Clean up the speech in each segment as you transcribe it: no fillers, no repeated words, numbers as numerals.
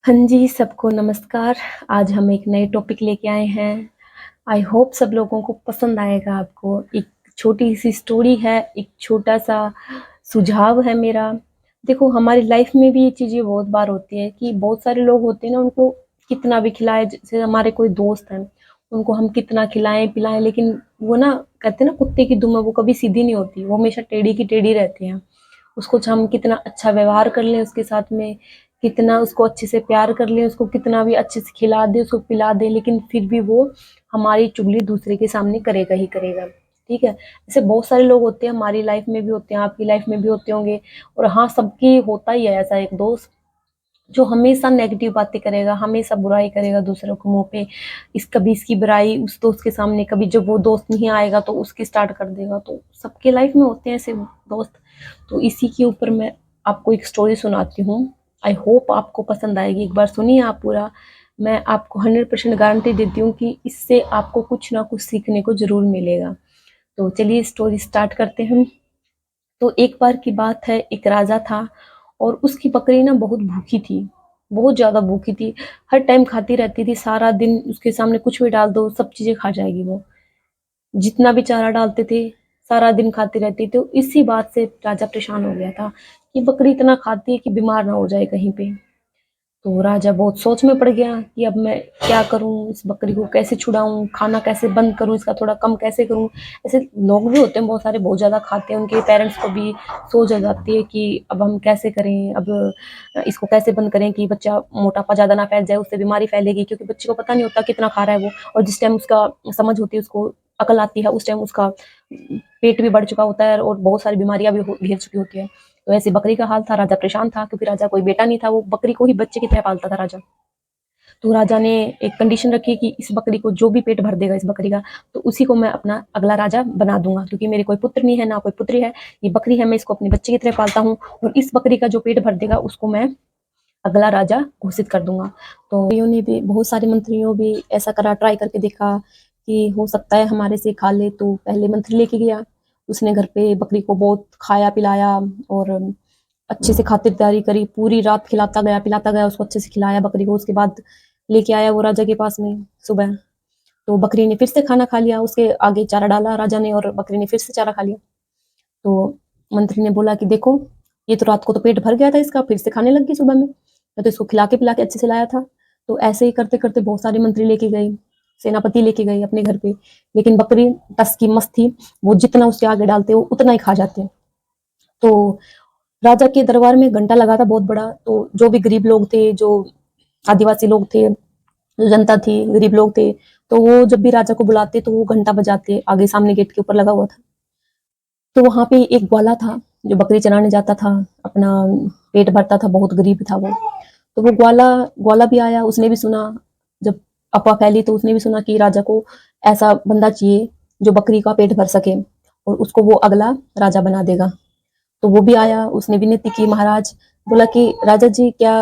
हाँ जी, सबको नमस्कार। आज हम एक नए टॉपिक लेके आए हैं। आई होप सब लोगों को पसंद आएगा आपको। एक छोटी-सी स्टोरी है, एक छोटा-सा सुझाव है मेरा। देखो हमारी लाइफ में भी ये चीज़ें बहुत बार होती हैं कि बहुत सारे लोग होते हैं ना उनको कितना भी खिलाएँ जैसे हमारे कोई दोस्त हैं, उनको हम कितना खिलाएँ-पिलाएँ लेकिन वो ना कहते हैं ना कुत्ते की दुम है वो कभी सीधी नहीं होती, वो हमेशा टेढ़ी की टेढ़ी रहती हैं। उसको हम कितना अच्छा व्यवहार कर लें उसके साथ में, कितना उसको अच्छे से प्यार कर लें, उसको कितना भी अच्छे से खिला दें, उसको पिला दें, लेकिन फिर भी वो हमारी चुगली दूसरे के सामने करेगा ही करेगा। ठीक है? ऐसे बहुत सारे लोग होते हैं, हमारी लाइफ में भी होते हैं, आपकी लाइफ में भी होते होंगे और हाँ, सबकी होता ही है ऐसा एक दोस्त, जो हमेशा नेगेटिव बातें करेगा, हमेशा बुराई करेगा दूसरों के मुँह पे। कभी इसकी बुराई उस दोस्त के सामने, कभी जब वो दोस्त नहीं आएगा तो उसकी स्टार्ट कर देगा। तो सबके लाइफ में होते हैं ऐसे दोस्त। तो इसी के ऊपर मैं आपको एक स्टोरी सुनाती हूँ। आई होप आपको पसंद आएगी। एक बार सुनिए आप पूरा। मैं आपको 100% गारंटी देती हूँ कि इससे आपको कुछ ना कुछ सीखने को ज़रूर मिलेगा। तो चलिए स्टोरी स्टार्ट करते हैं। तो एक बार की बात है, एक राजा था और उसकी बकरी ना बहुत भूखी थी, बहुत ज़्यादा भूखी थी। हर टाइम खाती रहती थी, सारा दिन उसके सामने कुछ भी डाल दो, सब चीज़ें खा जाएगी वो। जितना भी चारा डालते थे, सारा दिन खाती रहती। तो इसी बात से राजा परेशान हो गया था कि बकरी इतना खाती है कि बीमार ना हो जाए कहीं पे। तो राजा बहुत सोच में पड़ गया कि अब मैं क्या करूँ, इस बकरी को कैसे छुड़ाऊँ, खाना कैसे बंद करूँ, इसका थोड़ा कम कैसे करूँ। ऐसे लोग भी होते हैं बहुत सारे, बहुत ज़्यादा खाते हैं, उनके पेरेंट्स को भी सोच आ जाती है कि अब हम कैसे करें, अब इसको कैसे बंद करें कि बच्चा मोटापा ज़्यादा ना फैल जाए, उससे बीमारी फैलेगी, क्योंकि बच्चे को पता नहीं होता कितना खा रहा है वो। और जिस टाइम उसका समझ होती है, उसको अकल आती है, उस टाइम उसका पेट भी बढ़ चुका होता है और बहुत सारी बीमारियां भी घेर चुकी होती है। तो ऐसे बकरी का हाल था। राजा परेशान था क्योंकि राजा कोई बेटा नहीं था, वो बकरी को ही बच्चे की तरह पालता था राजा। तो राजा ने एक कंडीशन रखी कि इस बकरी को जो भी पेट भर देगा इस बकरी का, तो उसी को मैं अपना अगला राजा बना दूंगा, क्योंकि मेरे कोई पुत्र नहीं है ना कोई पुत्री है, ये बकरी है, मैं इसको अपने बच्चे की तरह पालता हूँ और इस बकरी का जो पेट भर देगा उसको मैं अगला राजा घोषित कर दूंगा। तो मंत्रियों ने भी, बहुत सारे मंत्रियों भी ऐसा करा, ट्राई करके देखा कि हो सकता है हमारे से खा ले। तो पहले मंत्री लेके गया, उसने घर पे बकरी को बहुत खाया पिलाया और अच्छे से खातिरदारी करी, पूरी रात खिलाता गया पिलाता गया, उसको अच्छे से खिलाया बकरी को। उसके बाद लेके आया वो राजा के पास में सुबह। तो बकरी ने फिर से खाना खा लिया, उसके आगे चारा डाला राजा ने और बकरी ने फिर से चारा खा लिया। तो मंत्री ने बोला कि देखो, ये तो रात को तो पेट भर गया था इसका, फिर से खाने लग गई सुबह में, मैं तो इसको खिला के पिला के अच्छे से लाया था। तो ऐसे ही करते करते बहुत सारे मंत्री लेके गए, सेनापति लेके गए अपने घर पे, लेकिन बकरी टस की मस्त थी, वो जितना उसके आगे डालते वो उतना ही खा जाते। तो राजा के दरबार में घंटा लगा था बहुत बड़ा, तो जो भी गरीब लोग थे, जो आदिवासी लोग थे, जो जनता थी, गरीब लोग थे, तो वो जब भी राजा को बुलाते तो वो घंटा बजाते, आगे सामने गेट के ऊपर लगा हुआ था। तो वहां पे एक ग्वाला था जो बकरी चराने जाता था, अपना पेट भरता था, बहुत गरीब था वो। तो वो ग्वाला ग्वाला भी आया, उसने भी सुना, जब अफवाह फैली तो उसने भी सुना कि राजा को ऐसा बंदा चाहिए जो बकरी का पेट भर सके और उसको वो अगला राजा बना देगा। तो वो भी आया, उसने विनती की, महाराज, बोला कि राजा जी क्या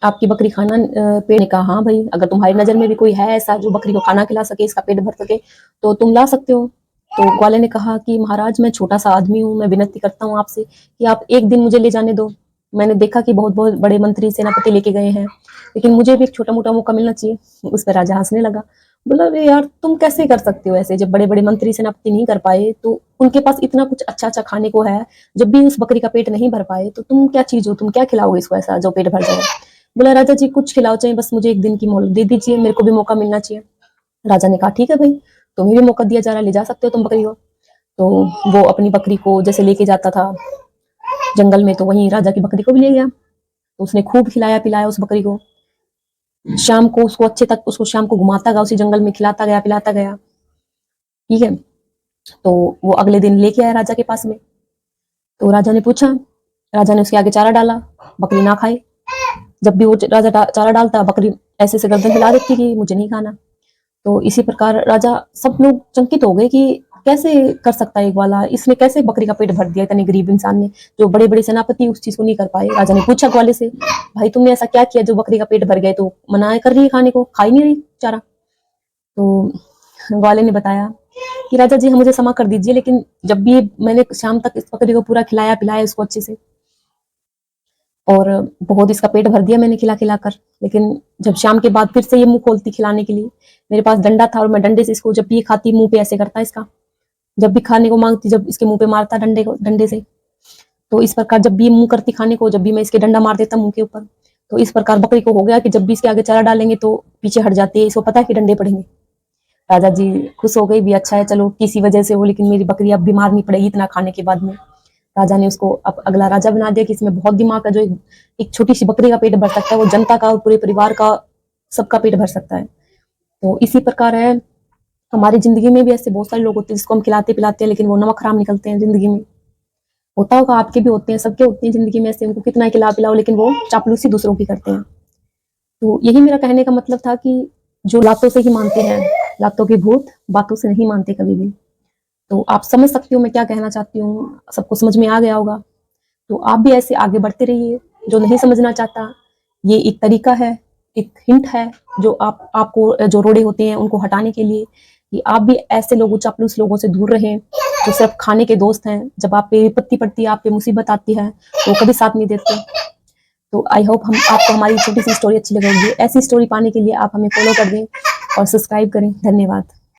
आपकी बकरी खाना पेट ने कहा हाँ भाई, अगर तुम्हारी नजर में भी कोई है ऐसा जो बकरी को खाना खिला सके, इसका पेट भर सके, तो तुम ला सकते हो। तो ग्वाले ने कहा कि महाराज मैं छोटा सा आदमी हूँ, मैं विनती करता हूँ आपसे कि आप एक दिन मुझे ले जाने दो। मैंने देखा कि बहुत बहुत बड़े मंत्री सेनापति लेके गए हैं, लेकिन मुझे भी एक छोटा मोटा मौका मिलना चाहिए। उस पर राजा हंसने लगा, बोला अरे यार तुम कैसे कर सकते हो ऐसे, जब बड़े बड़े मंत्री सेनापति नहीं कर पाए तो उनके पास इतना कुछ अच्छा अच्छा खाने को है, जब भी उस बकरी का पेट नहीं भर पाए तो तुम क्या चीज हो, तुम क्या खिलाओगे इसको ऐसा जो पेट भर जाए। बोला राजा जी कुछ खिलाओ चाहिए, बस मुझे एक दिन की मोहलत दे दीजिए, मेरे को भी मौका मिलना चाहिए। राजा ने कहा ठीक है भाई, तुम्हें भी मौका दिया जा रहा है, ले जा सकते हो तुम बकरी को। तो वो अपनी बकरी को जैसे लेके जाता था जंगल में, तो वहीं राजा की बकरी को भी ले गया। तो उसने खूब खिलाया पिलाया उस बकरी को, शाम को उसको अच्छे तक, उसको शाम को घुमाता गया उसी जंगल में, खिलाता गया पिलाता गया। ठीक है। तो वो अगले दिन लेके आया राजा के पास में। तो राजा ने पूछा, राजा ने उसके आगे चारा डाला, बकरी ना खाए। जब भी वो राजा चारा डालता, बकरी ऐसे से गर्दन हिला देती कि मुझे नहीं खाना। तो इसी प्रकार राजा, सब लोग चंकित हो गए कि कैसे कर सकता है एक वाला, इसने कैसे बकरी का पेट भर दिया इतने गरीब इंसान ने, जो बड़े बड़े सेनापति उस चीज को नहीं कर पाए। राजा ने पूछा ग्वाले से, भाई तुमने ऐसा क्या किया जो बकरी का पेट भर गया, तो मना कर रही है खाने को, खा ही नहीं रही चारा। तो ग्वाले ने बताया कि राजा जी हम मुझे क्षमा कर दीजिए, लेकिन जब भी मैंने शाम तक इस बकरी को पूरा खिलाया पिलाया इसको अच्छे से, और बहुत इसका पेट भर दिया मैंने खिला खिला कर। लेकिन जब शाम के बाद फिर से ये मुंह खोलती खिलाने के लिए, मेरे पास डंडा था और मैं डंडे से इसको, जब भी ये खाती मुंह पे ऐसे करता इसका, जब भी खाने को मांगती जब इसके मुंह पे मारता डंडे से। तो इस प्रकार जब भी ये मुंह करती खाने को, जब भी मैं इसके डंडा मार देता मुंह के ऊपर, तो इस प्रकार बकरी को हो गया कि जब भी इसके आगे चारा डालेंगे तो पीछे हट जाती है, इसको पता है कि डंडे पड़ेंगे। राजा जी खुश हो गई भी, अच्छा है चलो किसी वजह से हो, लेकिन मेरी बकरी अब बीमार नहीं पड़ेगी इतना खाने के बाद में। राजा ने उसको अब अगला राजा बना दिया कि इसमें बहुत दिमाग है, जो एक छोटी सी बकरी का पेट भर सकता है वो जनता का और पूरे परिवार का सबका पेट भर सकता है। तो इसी प्रकार है हमारी जिंदगी में भी ऐसे बहुत सारे लोग होते हैं जिसको हम खिलाते पिलाते हैं लेकिन वो नमक हराम निकलते हैं जिंदगी में। होता होगा आपके भी होते हैं, सबके होते हैं जिंदगी में ऐसे, उनको कितना खिला पिलाओ लेकिन वो चापलूसी दूसरों की करते हैं। तो यही मेरा कहने का मतलब था कि जो लातों से ही मानते हैं, लातों के भूत बातों से नहीं मानते कभी भी। तो आप समझ सकती हो मैं क्या कहना चाहती हूँ, सबको समझ में आ गया होगा। तो आप भी ऐसे आगे बढ़ते रहिए। जो नहीं समझना चाहता, ये एक तरीका है, एक हिंट है जो आपको जो रोड़े होते हैं उनको हटाने के लिए, कि आप भी ऐसे लोगों, चापलूस लोगों से दूर रहें जो सिर्फ खाने के दोस्त हैं। जब आप पे विपत्ति पड़ती है, आप पे मुसीबत आती है, तो कभी साथ नहीं देते। तो आई होप आपको हमारी छोटी सी स्टोरी अच्छी लगेगी। ऐसी स्टोरी पाने के लिए आप हमें फॉलो कर दें और सब्सक्राइब करें। धन्यवाद।